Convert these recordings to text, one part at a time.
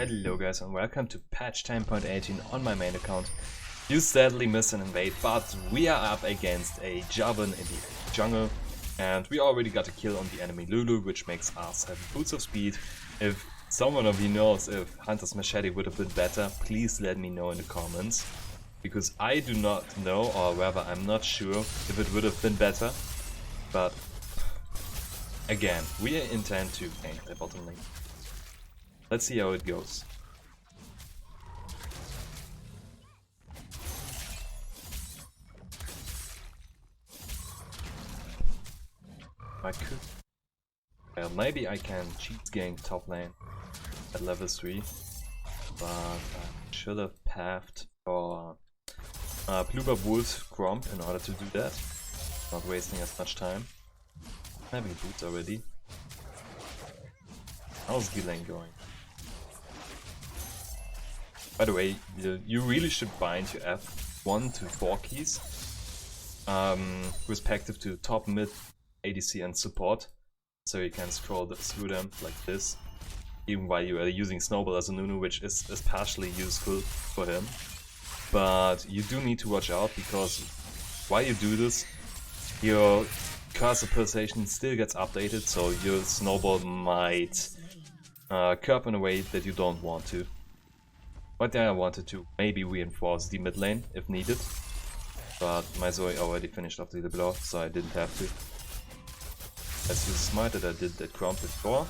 Hello guys and welcome to patch 10.18 on my main account. You sadly missed an invade, but we are up against a Javan in the jungle and we already got a kill on the enemy Lulu, which makes us have boots of speed. If someone of you knows if Hunter's Machete would have been better, please let me know in the comments, because I do not know, or rather I'm not sure if it would have been better. But again, we intend to gank the bottom lane. Let's see how it goes. I could... Well, maybe I can cheat gank top lane at level 3, but I should have pathed for Bluebird Wolf Gromp in order to do that, not wasting as much time. Having boots already. How's the lane going? By the way, you really should bind your F1 to 4 keys, respective to top, mid, ADC and support, so you can scroll through them like this, even while you are using Snowball as a Nunu, which is partially useful for him. But you do need to watch out, because while you do this, your cursor pulsation still gets updated, so your Snowball might curve in a way that you don't want to. But then I wanted to maybe reinforce the mid lane if needed, but my Zoe already finished off the blow, so I didn't have to. Let's use smite that I did that Gromp before,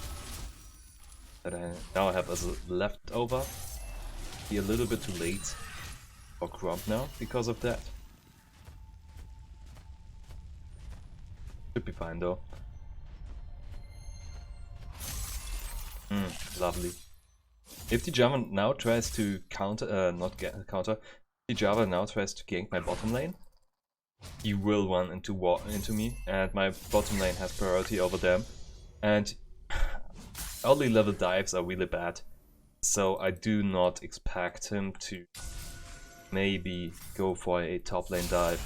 that I now have as a leftover. Be a little bit too late for Gromp now because of that. Should be fine though. Lovely. If the Java now tries to if the Java now tries to gank my bottom lane, he will run into me, and my bottom lane has priority over them. And early level dives are really bad, so I do not expect him to maybe go for a top lane dive.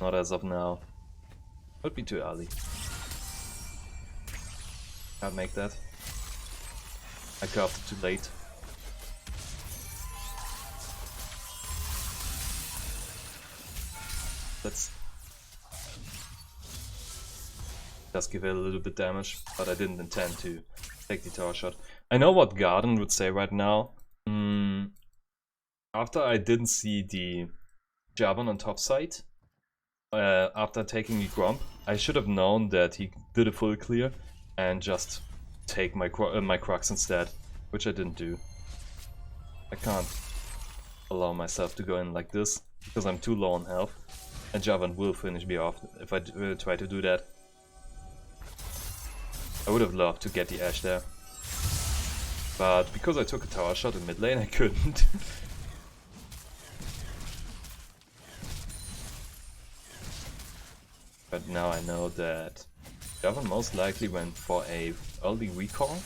Not as of now. Would be too early. Can't make that. I curved it too late. Let's just give it a little bit damage, but I didn't intend to take the tower shot. I know what Garden would say right now. After I didn't see the Javan on top side, after taking the Gromp, I should have known that he did a full clear and just take my Crux instead, which I didn't do. I can't allow myself to go in like this, because I'm too low on health, and Javan will finish me off if I try to do that. I would have loved to get the Ashe there, but because I took a tower shot in mid lane, I couldn't. But now I know that Javan most likely went for a early recall.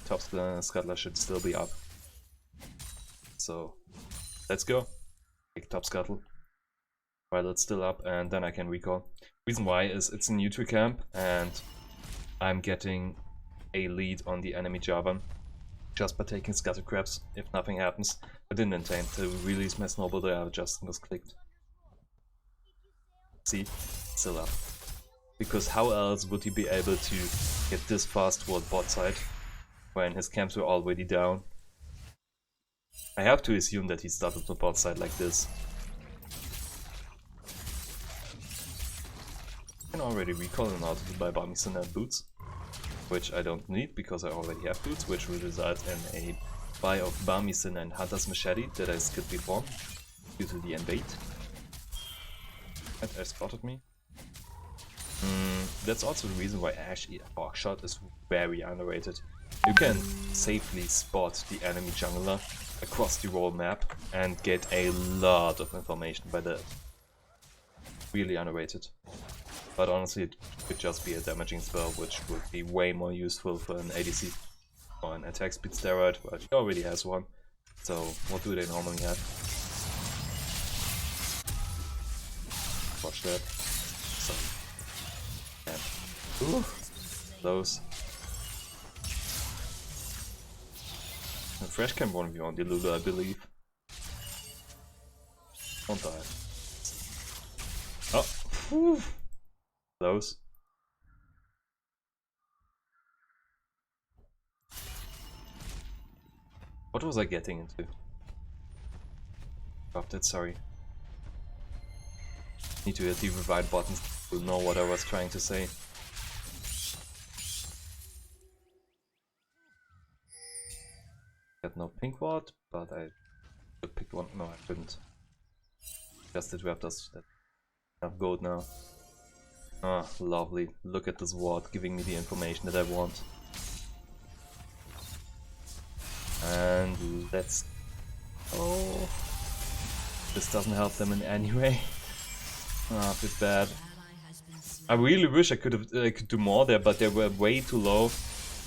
Top scuttler should still be up. So let's go. Take top scuttle while it's still up, and then I can recall. Reason why is it's a neutral camp and I'm getting a lead on the enemy Javan just by taking scuttle crabs if nothing happens. I didn't intend to release my snowball there, I just misclicked. See? Still up. Because how else would he be able to get this fast toward bot side when his camps were already down? I have to assume that he started the bot side like this. I can already recall in order to buy Barmison and boots, which I don't need because I already have boots, which will result in a buy of Barmison and Hunter's Machete that I skipped before due to the invade. And Ashe spotted me. That's also the reason why Ashe Hawkshot is very underrated. You can safely spot the enemy jungler across the whole map and get a lot of information by that. Really underrated. But honestly, it could just be a damaging spell, which would be way more useful for an ADC or an attack speed steroid, but he already has one. So what do they normally have? Watch that. So, yeah. Ooh, close. Fresh can 1v1 the Lulu, I believe. Don't die. Oh! Whew. Close. What was I getting into? Dropped it, sorry. Need to hit the rewind button to know what I was trying to say. Got no pink ward, but I could pick one. No, I couldn't. Just did Raptors that have gold now. Ah, lovely. Look at this ward giving me the information that I want. And let's... Oh... This doesn't help them in any way. Ah, a bit bad. I really wish I could do more there, but they were way too low.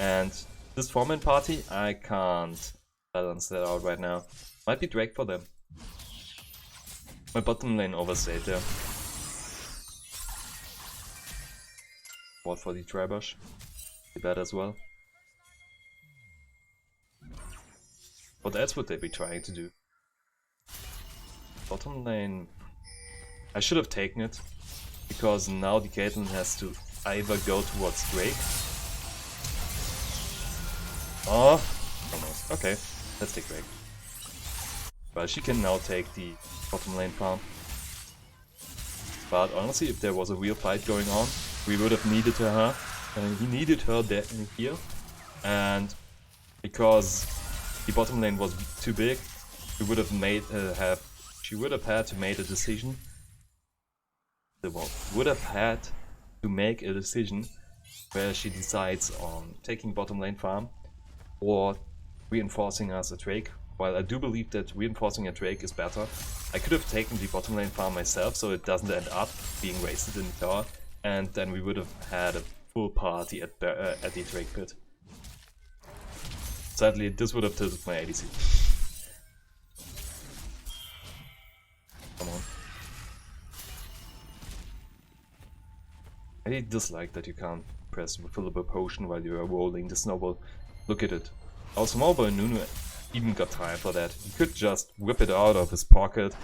And this 4-man party, I can't balance that out right now. Might be Drake for them. My bottom lane overstayed there. What for the Tribush? Be bad as well. What else would they be trying to do? Bottom lane... I should have taken it, because now the Caitlyn has to either go towards Drake. Oh, almost. Okay, let's take Drake. Well, she can now take the bottom lane farm. But honestly, if there was a real fight going on, we would have needed her. And he needed her there in here. And because the bottom lane was too big, we would have made she would have had to make a decision. Would have had to make a decision where she decides on taking bottom lane farm or reinforcing us a Drake. While I do believe that reinforcing a Drake is better, I could have taken the bottom lane farm myself so it doesn't end up being wasted in the tower, and then we would have had a full party at the Drake pit. Sadly, this would have tilted my ADC. Come on. I dislike that you can't press refillable potion while you are rolling the snowball. Look at it. Our snowball Nunu even got time for that. He could just whip it out of his pocket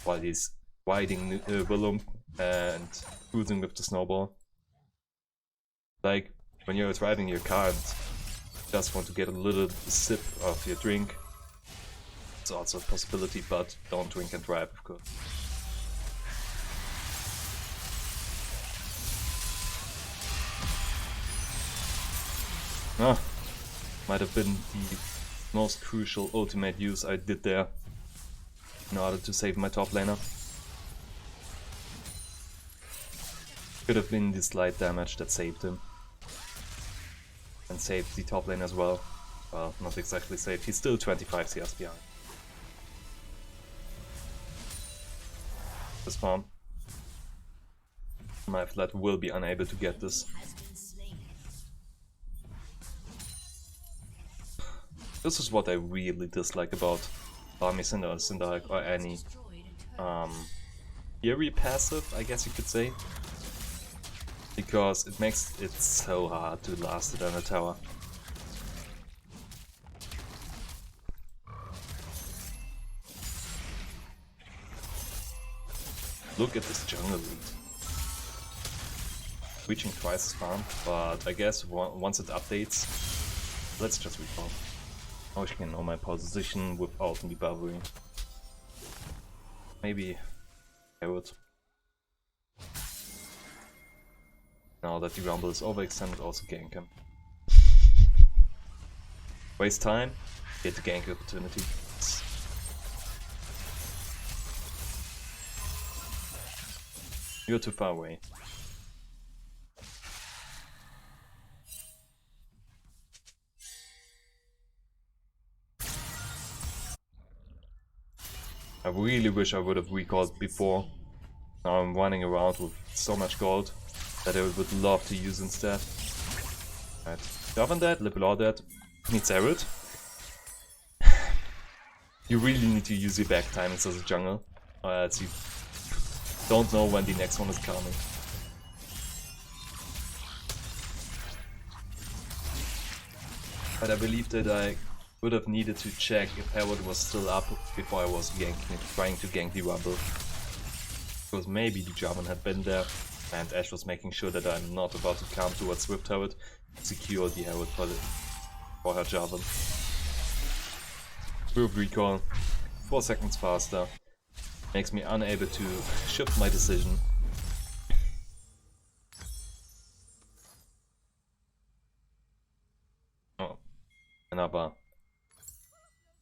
while he's riding Willem and cruising with the snowball. Like when you're driving your car and just want to get a little sip of your drink. It's also a possibility, but don't drink and drive, of course. Ah, might have been the most crucial ultimate use I did there in order to save my top laner. Could have been the slight damage that saved him. And saved the top lane as well. Well, not exactly saved, he's still 25 CS behind. This farm. My flat will be unable to get this. This is what I really dislike about Army Cinder or any eerie passive, I guess you could say. Because it makes it so hard to last it on a tower. Look at this jungle lead. Reaching twice as farm, but I guess once it updates, let's just reform. I wish I can know my position without me buffering. Maybe I would. Now that the rumble is overextended, also gank him. Waste time, get the gank opportunity. You're too far away. I really wish I would have recalled before. Now I'm running around with so much gold that I would love to use instead. Right, Govern that, Liberal that, needs Arid. You really need to use your back timings as a jungle, or else you don't know when the next one is coming. But I believe that I Would have needed to check if Herod was still up before I was trying to gank the Rumble. Because maybe the Jarvan had been there, and Ashe was making sure that I'm not about to come towards Swift Herod to secure the Herod for her Jarvan. Move recall, 4 seconds faster, makes me unable to shift my decision. Oh, another.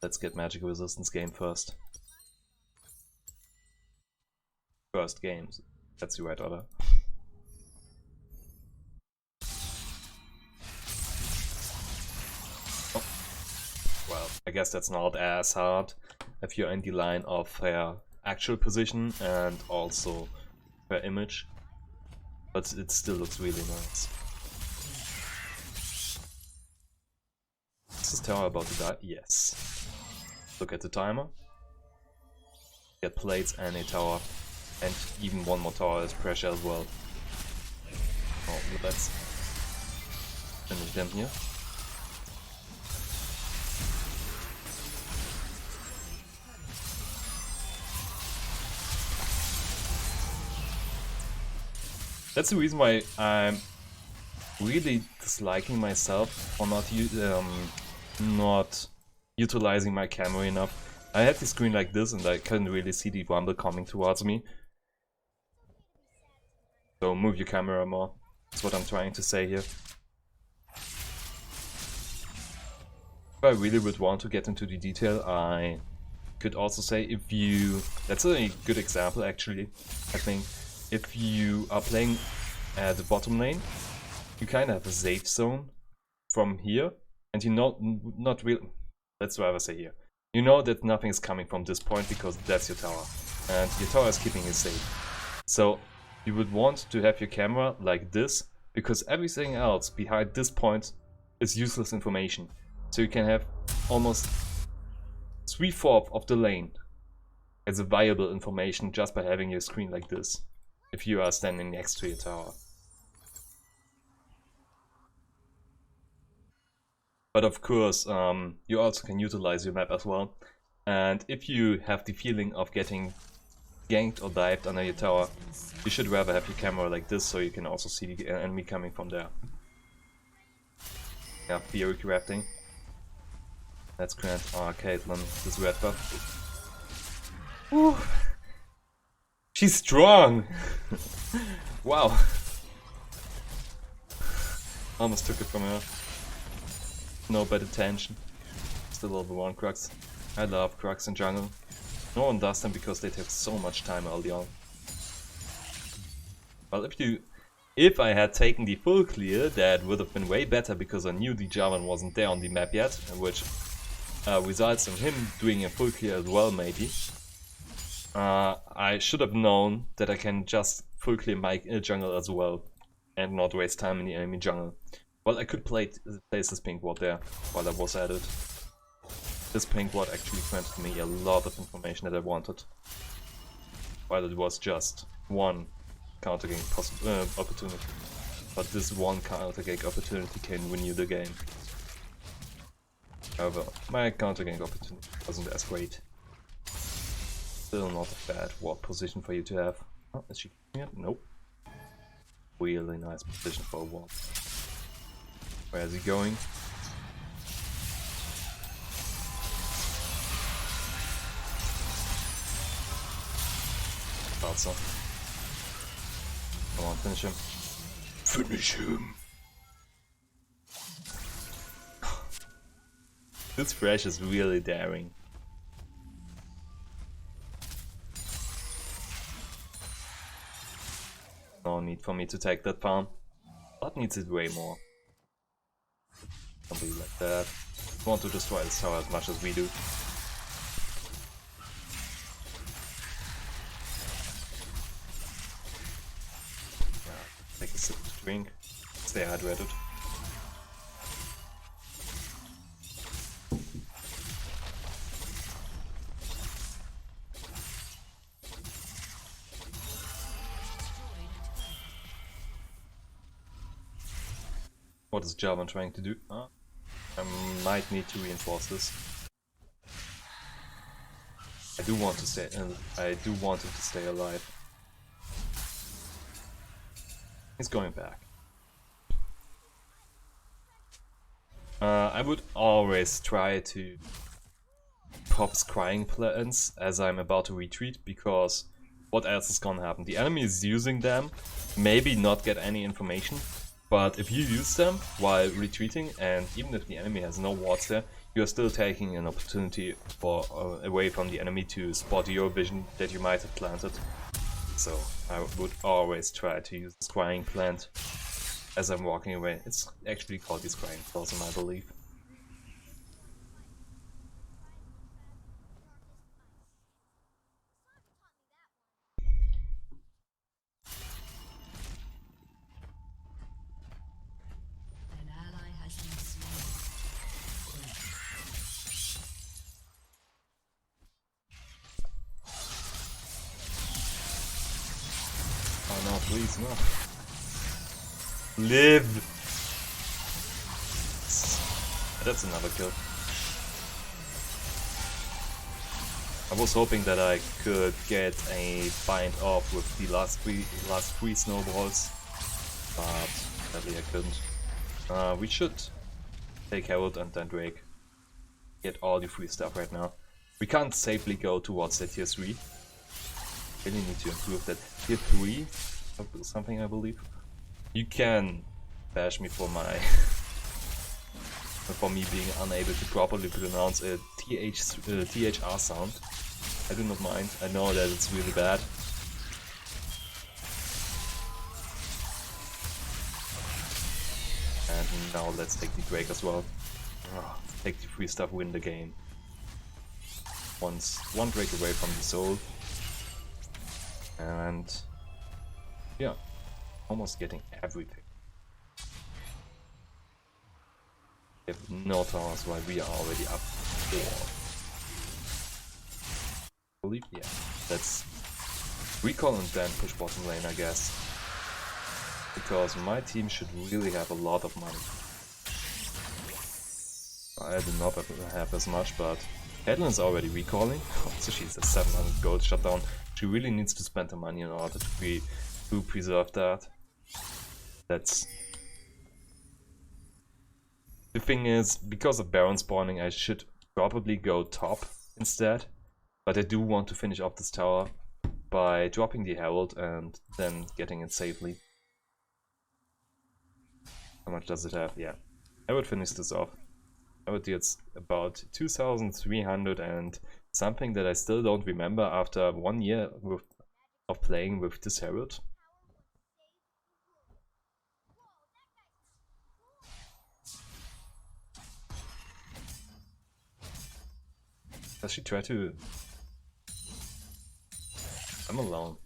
Let's get magic resistance game first. First games, that's the right order. Oh. Well, I guess that's not as hard if you're in the line of her actual position and also her image, but it still looks really nice. Is this tower about to die? Yes. Look at the timer. Get plates and a tower, and even one more tower is pressure as well. Oh, let's finish them here. That's the reason why I'm really disliking myself for not utilizing my camera enough. I had the screen like this and I couldn't really see the Rumble coming towards me. So move your camera more. That's what I'm trying to say here. If I really would want to get into the detail, I could also say if you... That's a good example actually, I think. If you are playing at the bottom lane, you kind of have a safe zone from here, and you know, not really, let's rather say here. You know that nothing is coming from this point because that's your tower, and your tower is keeping you safe. So you would want to have your camera like this, because everything else behind this point is useless information. So you can have almost 3/4 of the lane as a viable information just by having your screen like this, if you are standing next to your tower. But of course, you also can utilize your map as well. And if you have the feeling of getting ganked or dived under your tower, you should rather have your camera like this so you can also see the enemy coming from there. Yeah, theory crafting. Let's grant Caitlyn this red buff. Woo. She's strong! Wow! Almost took it from her. No bad attention. Still level 1 Crux. I love Crux in jungle. No one does them because they take so much time early on. Well, if I had taken the full clear, that would have been way better because I knew the Jarvan wasn't there on the map yet, which results in him doing a full clear as well, maybe. I should have known that I can just full clear my jungle as well and not waste time in the enemy jungle. Well, I could place this pink ward there while I was at it. This pink ward actually granted me a lot of information that I wanted, while it was just one counter gank opportunity. But this one counter gank opportunity can win you the game. However, my counter gank opportunity wasn't as great. Still not a bad ward position for you to have. Oh, is she here? Nope. Really nice position for a ward. Where is he going? Thought so. Come on, finish him. Finish him! This Thresh is really daring. No need for me to take that farm. Bot needs it way more. Something like that. Want to destroy this tower as much as we do. Yeah, take a sip to drink. Stay hydrated. What is Jarvan trying to do? I might need to reinforce this. I do want to stay, I do want him to stay alive. He's going back. I would always try to pop scrying plants as I'm about to retreat, because what else is gonna happen? The enemy is using them, maybe not get any information, but if you use them while retreating, and even if the enemy has no wards there, you're still taking an opportunity for away from the enemy to spot your vision that you might have planted. So I would always try to use the scrying plant as I'm walking away. It's actually called the scrying blossom, I believe. Oh no, please, no. Live! That's another kill. I was hoping that I could get a bind off with the last three snowballs, but sadly I couldn't. We should take Herald and then Drake. Get all the free stuff right now. We can't safely go towards the tier 3. Really need to improve that. Tier 3? Something, I believe. You can bash me for my for me being unable to properly pronounce a THR sound. I do not mind. I know that it's really bad. And now let's take the Drake as well. Take the free stuff, win the game. One Drake away from the soul. And yeah, almost getting everything. We have no towers while we are already up 4. I believe, yeah. Let's recall and then push bottom lane, I guess. Because my team should really have a lot of money. I do not have as much, but Caitlyn is already recalling. So she's a 700 gold shutdown. She really needs to spend the money in order to preserve that. That's... The thing is, because of Baron spawning, I should probably go top instead. But I do want to finish off this tower by dropping the Herald and then getting it safely. How much does it have? Yeah. I would finish this off. I would do it's about 2,300 and something that I still don't remember after 1 year of playing with this Herald. Does she try to... I'm alone.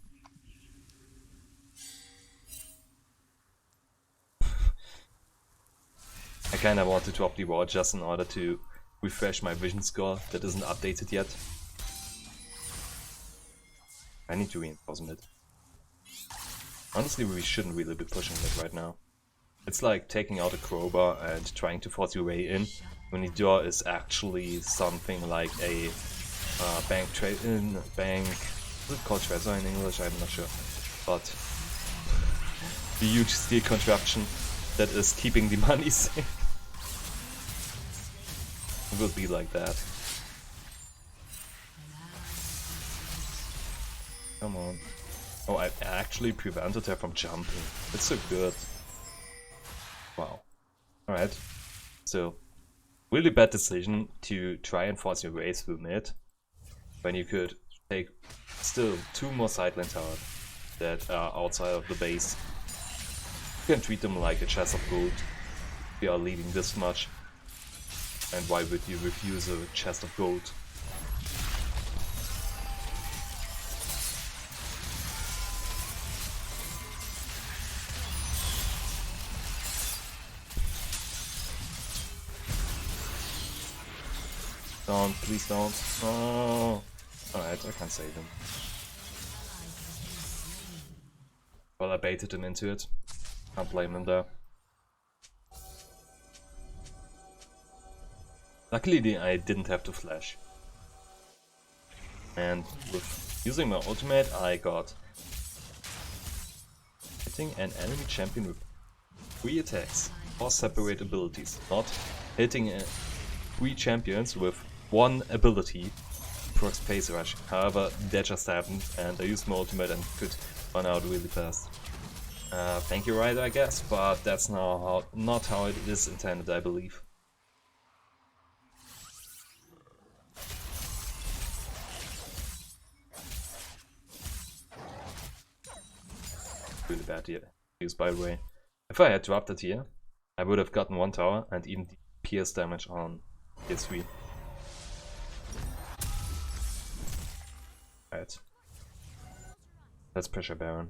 I kinda want to drop the wall just in order to refresh my vision score that isn't updated yet. I need to reinforce mid. Honestly, we shouldn't really be pushing mid right now. It's like taking out a crowbar and trying to force your way in, when the door is actually something like a bank, is it called treasure in English? I'm not sure. But the huge steel contraption that is keeping the money safe. It will be like that. Come on. Oh, I actually prevented her from jumping. It's so good. Wow. Alright. So, really bad decision to try and force your way through mid, when you could take still 2 more sideline towers that are outside of the base. You can treat them like a chest of gold if you are leading this much. And why would you refuse a chest of gold? Don't, please don't. Oh. Alright, I can't save him. Well, I baited him into it. Can't blame him there. Luckily I didn't have to flash. And with using my ultimate I got hitting an enemy champion with 3 attacks, 4 separate abilities, not hitting 3 champions with 1 ability, procs Phase Rush. However, that just happened and I used my ultimate and could run out really fast. Thank you, Ryder, I guess, but that's not how it is intended, I believe. Really bad here, use by the way. If I had dropped it here, I would have gotten 1 tower and even pierce damage on tier 3. Right. Let's pressure Baron.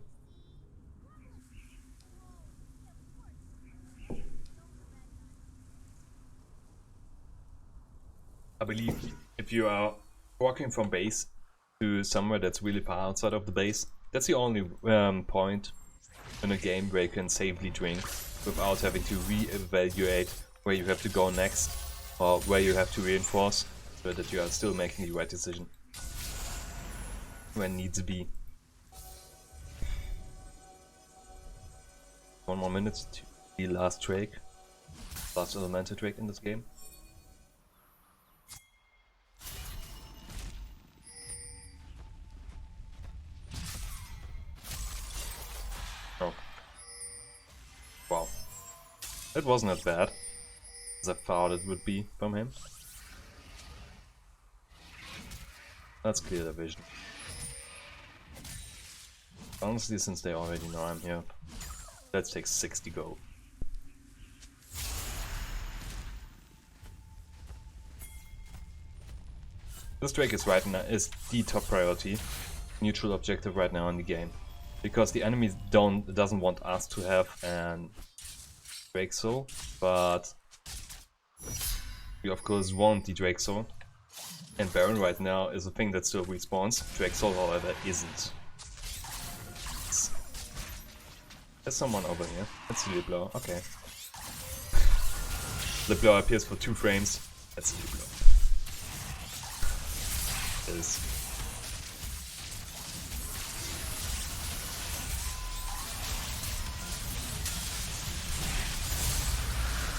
I believe if you are walking from base to somewhere that's really far outside of the base, that's the only point in a game where you can safely drink without having to re-evaluate where you have to go next or where you have to reinforce, so that you are still making the right decision when needs be. 1 more minute to the last Drake, last elemental Drake in this game. Oh. Wow. That wasn't as bad as I thought it would be from him. Let's clear the vision. Honestly, since they already know I'm here, let's take 60 gold. This Drake is is the top priority, neutral objective right now in the game, because the enemy doesn't want us to have an Drake Soul, but we of course want the Drake Soul. And Baron right now is a thing that still respawns. Drake Soul, however, isn't. There's someone over here. That's the Blow. Okay. The Blow appears for 2 frames. That's the Blow.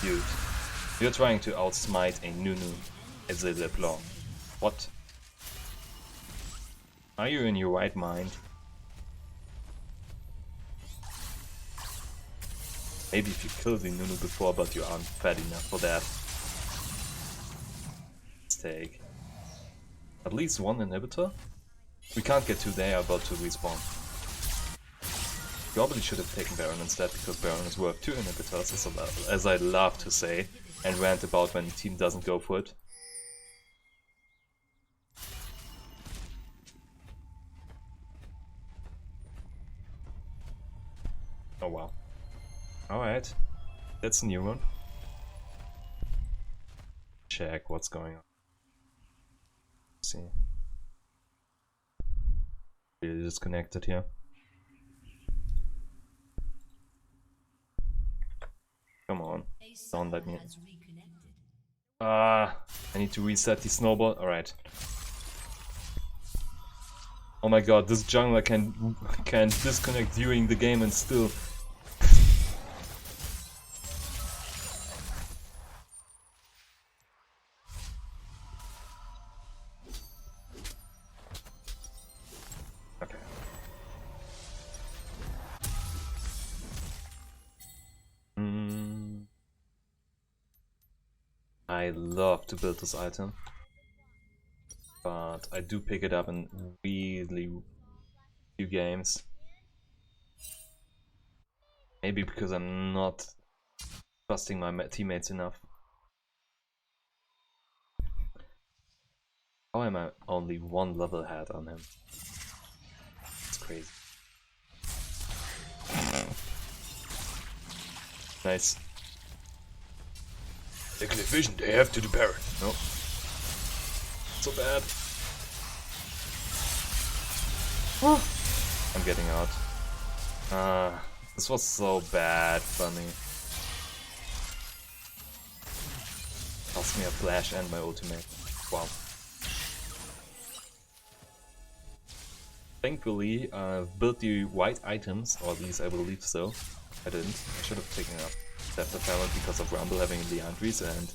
Dude, you're trying to outsmite a Nunu as a Leblanc. What? Are you in your right mind? Maybe if you killed the Nunu before, but you aren't fat enough for that. Let's take at least 1 inhibitor. We can't get 2, they are about to respawn. Probably should have taken Baron instead, because Baron is worth 2 inhibitors, as I love to say, and rant about when the team doesn't go for it. Oh wow. Alright, that's a new one. Check what's going on. Let's see. Really disconnected here. Come on, don't let me. I need to reset the snowball. Alright. Oh my god, this jungler can disconnect during the game and still. Okay. I love to build this item, but I do pick it up in really few games. Maybe because I'm not trusting my teammates enough. How am I only 1 level ahead on him? It's crazy. Nice. The clear vision they have to the Baron. No. So bad. I'm getting out. This was so bad for me. cost me a flash and my ultimate. Wow. Thankfully, I've built the right items, or at least I believe so. I didn't. I should have taken up Depth of Talent because of Rumble having Leandries and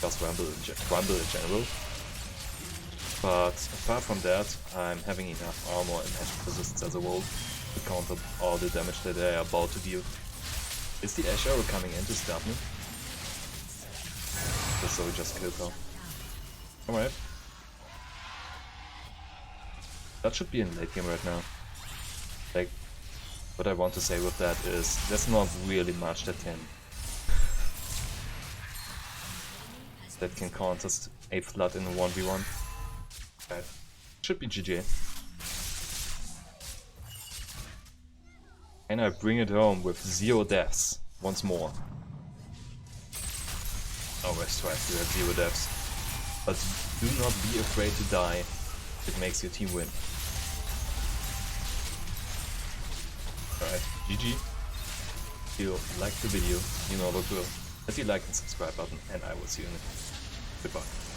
just Rumble in general. But apart from that, I'm having enough armor and magic resistance as a whole to counter all the damage that they are about to deal. Is the Ash Arrow coming in to stop me? So we just killed her. Alright. That should be in late game right now. Like, what I want to say with that is, there's not really much that can contest a flood in a 1v1. Right. Should be GG. And I bring it home with 0 deaths once more. Always try to have 0 deaths. But do not be afraid to die. It makes your team win. Alright, GG. If you liked the video, you know the drill. Hit the like and subscribe button, and I will see you in the next. Goodbye.